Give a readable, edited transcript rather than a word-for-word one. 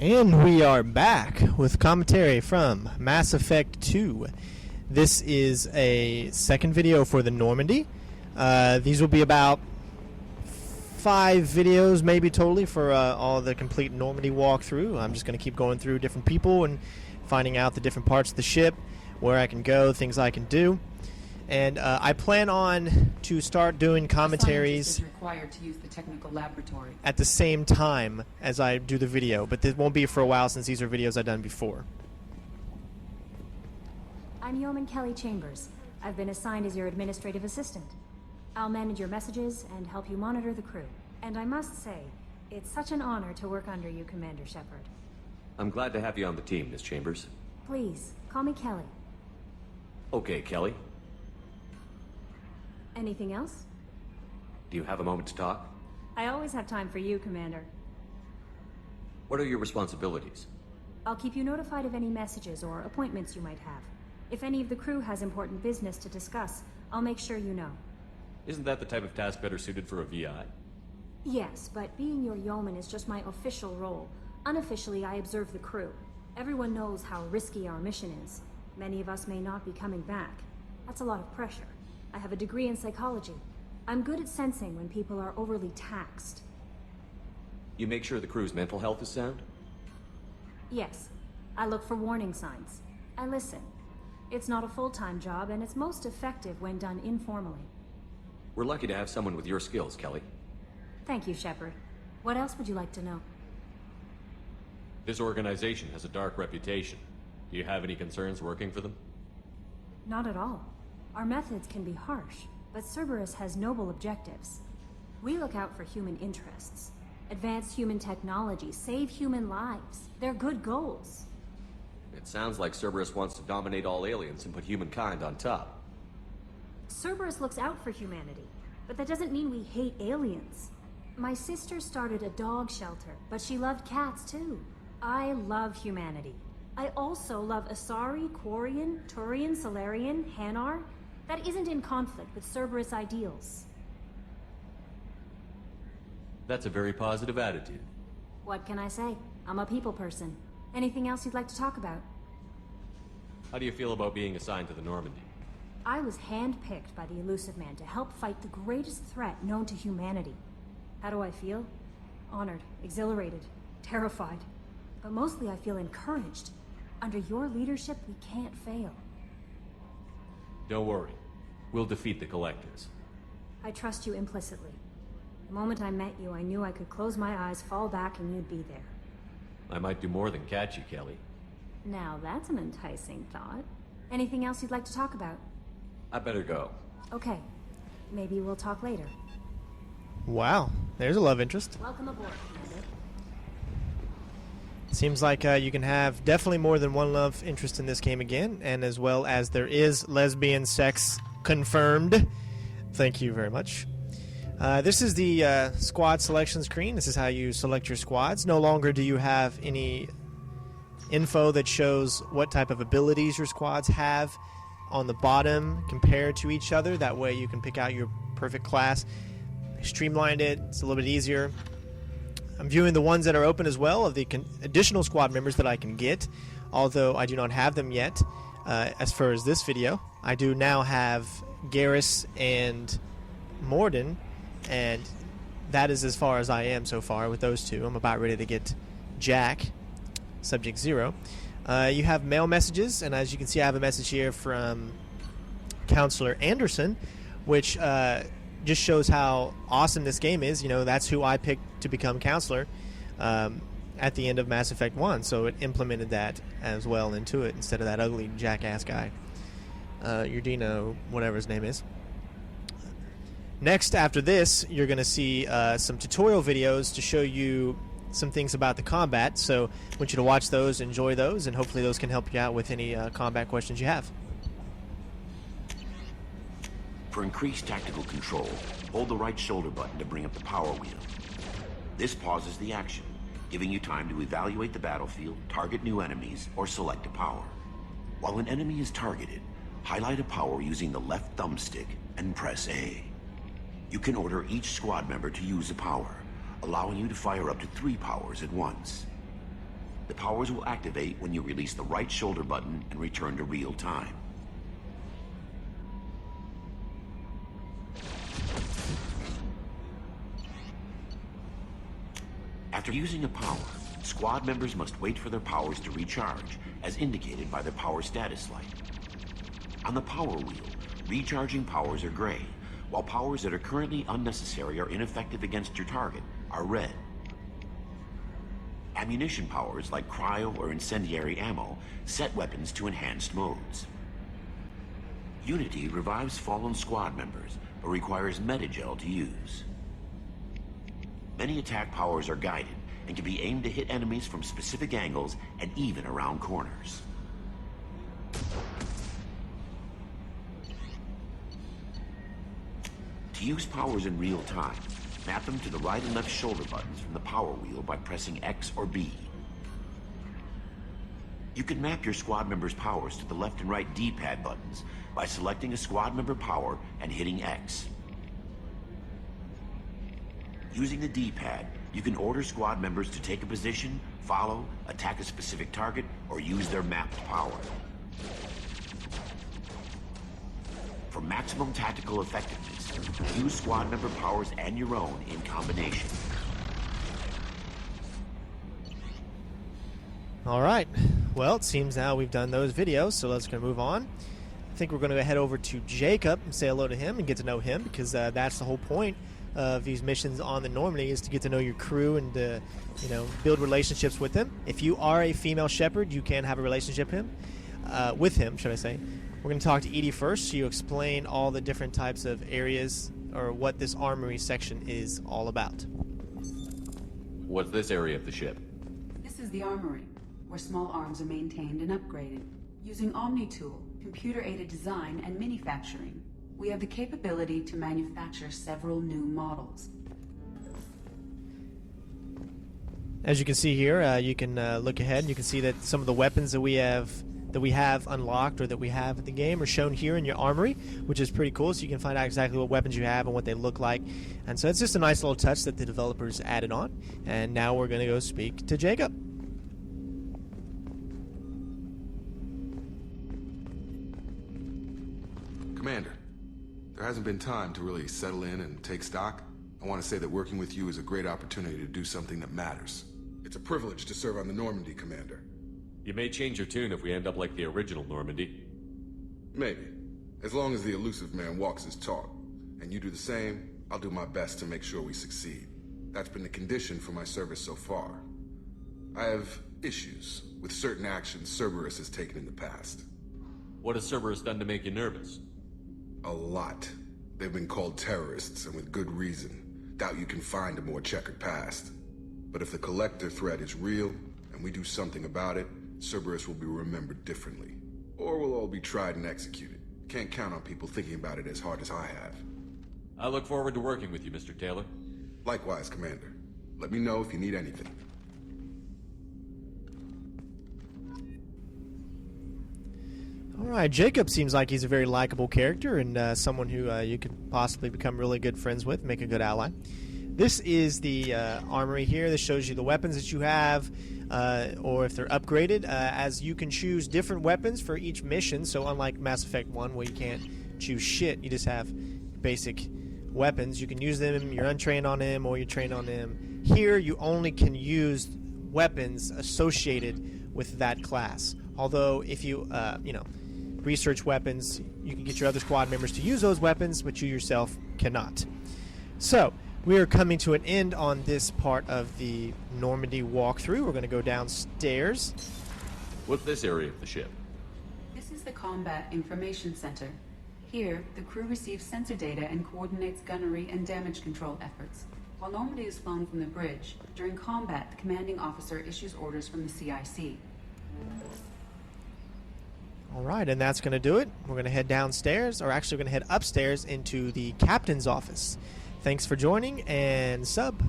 And we are back with commentary from Mass Effect 2. This is a second video for the Normandy. These will be about 5 videos maybe totally for all the complete Normandy walkthrough. I'm just going to keep going through different people and finding out the different parts of the ship, where I can go, things I can do. And I plan on to start doing commentaries required to use the technical laboratory at the same time as I do the video, but this won't be for a while since these are videos I've done before. I'm Yeoman Kelly Chambers. I've been assigned as your administrative assistant. I'll manage your messages and help you monitor the crew. And I must say, it's such an honor to work under you, Commander Shepard. I'm glad to have you on the team, Miss Chambers. Please, call me Kelly. Okay, Kelly. Anything else? Do you have a moment to talk? I always have time for you, Commander. What are your responsibilities? I'll keep you notified of any messages or appointments you might have. If any of the crew has important business to discuss, I'll make sure you know. Isn't that the type of task better suited for a VI? Yes, but being your yeoman is just my official role. Unofficially, I observe the crew. Everyone knows how risky our mission is. Many of us may not be coming back. That's a lot of pressure. I have a degree in psychology. I'm good at sensing when people are overly taxed. You make sure the crew's mental health is sound? Yes. I look for warning signs. I listen. It's not a full-time job, and it's most effective when done informally. We're lucky to have someone with your skills, Kelly. Thank you, Shepard. What else would you like to know? This organization has a dark reputation. Do you have any concerns working for them? Not at all. Our methods can be harsh, but Cerberus has noble objectives. We look out for human interests. Advance human technology, save human lives. They're good goals. It sounds like Cerberus wants to dominate all aliens and put humankind on top. Cerberus looks out for humanity, but that doesn't mean we hate aliens. My sister started a dog shelter, but she loved cats too. I love humanity. I also love Asari, Quarian, Turian, Solarian, Hanar. That isn't in conflict with Cerberus ideals. That's a very positive attitude. What can I say? I'm a people person. Anything else you'd like to talk about? How do you feel about being assigned to the Normandy? I was handpicked by the Elusive Man to help fight the greatest threat known to humanity. How do I feel? Honored, exhilarated, terrified. But mostly I feel encouraged. Under your leadership, we can't fail. Don't worry. We'll defeat the Collectors. I trust you implicitly. The moment I met you, I knew I could close my eyes, fall back, and you'd be there. I might do more than catch you, Kelly. Now that's an enticing thought. Anything else you'd like to talk about? I better go. Okay. Maybe we'll talk later. Wow, there's a love interest. Welcome aboard, Commander. Seems like you can have definitely more than one love interest in this game again, and as well as there is lesbian sex confirmed. Thank you very much. This is the squad selection screen. This is how you select your squads. No longer do you have any info that shows what type of abilities your squads have on the bottom compared to each other. That way you can pick out your perfect class. They streamlined it. It's a little bit easier. I'm viewing the ones that are open as well of the additional squad members that I can get, although I do not have them yet. As far as this video, I do now have Garrus and Morden, and that is as far as I am so far with those two. I'm about ready to get Jack, Subject 0. You have mail messages, and as you can see, I have a message here from Counselor Anderson, which just shows how awesome this game is. You know, that's who I picked to become Counselor at the end of Mass Effect 1, so it implemented that as well into it instead of that ugly jackass guy. Urdino, whatever his name is. Next, after this, you're going to see some tutorial videos to show you some things about the combat, so I want you to watch those, enjoy those, and hopefully those can help you out with any combat questions you have. For increased tactical control, hold the right shoulder button to bring up the power wheel. This pauses the action, giving you time to evaluate the battlefield, target new enemies, or select a power. While an enemy is targeted, highlight a power using the left thumbstick and press A. You can order each squad member to use a power, allowing you to fire up to 3 powers at once. The powers will activate when you release the right shoulder button and return to real time. After using a power, squad members must wait for their powers to recharge, as indicated by their power status light. On the power wheel, recharging powers are gray, while powers that are currently unnecessary or ineffective against your target are red. Ammunition powers like cryo or incendiary ammo set weapons to enhanced modes. Unity revives fallen squad members, but requires metagel to use. Many attack powers are guided and can be aimed to hit enemies from specific angles and even around corners. To use powers in real time, map them to the right and left shoulder buttons from the power wheel by pressing X or B. You can map your squad member's powers to the left and right D-pad buttons by selecting a squad member power and hitting X. Using the D-pad, you can order squad members to take a position, follow, attack a specific target, or use their mapped power. For maximum tactical effectiveness, use squad member powers and your own in combination. All right. Well, it seems now we've done those videos, so let's go move on. I think we're going to head over to Jacob and say hello to him and get to know him, because that's the whole point of these missions on the Normandy, is to get to know your crew and build relationships with them. If you are a female shepherd, you can have a relationship with him, should I say. We're going to talk to Edie first, so you explain all the different types of areas or what this armory section is all about. What's this area of the ship? This is the armory, where small arms are maintained and upgraded. Using Omni-Tool, computer-aided design, and manufacturing, we have the capability to manufacture several new models. As you can see here, you can look ahead and you can see that some of the weapons that we have unlocked or that we have in the game are shown here in your armory, which is pretty cool, so you can find out exactly what weapons you have and what they look like. And so it's just a nice little touch that the developers added on. And now we're going to go speak to Jacob. Commander, there hasn't been time to really settle in and take stock. I want to say that working with you is a great opportunity to do something that matters. It's a privilege to serve on the Normandy, Commander. You may change your tune if we end up like the original Normandy. Maybe. As long as the elusive man walks his talk, and you do the same, I'll do my best to make sure we succeed. That's been the condition for my service so far. I have issues with certain actions Cerberus has taken in the past. What has Cerberus done to make you nervous? A lot. They've been called terrorists, and with good reason. Doubt you can find a more checkered past. But if the Collector threat is real, and we do something about it, Cerberus will be remembered differently. Or we'll all be tried and executed. Can't count on people thinking about it as hard as I have. I look forward to working with you, Mr. Taylor. Likewise, Commander. Let me know if you need anything. All right, Jacob seems like he's a very likable character and someone who you could possibly become really good friends with, make a good ally. This is the armory here. This shows you the weapons that you have, or if they're upgraded, as you can choose different weapons for each mission. So unlike Mass Effect 1, where you can't choose shit, you just have basic weapons. You can use them, you're untrained on them, or you're trained on them. Here, you only can use weapons associated with that class. Although, if you, research weapons, you can get your other squad members to use those weapons, but you yourself cannot. So, we are coming to an end on this part of the Normandy walkthrough. We're going to go downstairs. What's this area of the ship? This is the Combat Information Center. Here, the crew receives sensor data and coordinates gunnery and damage control efforts. While Normandy is flown from the bridge, during combat, the commanding officer issues orders from the CIC. All right, and that's going to do it. We're going to head downstairs, or actually we're going to head upstairs into the captain's office. Thanks for joining, and sub.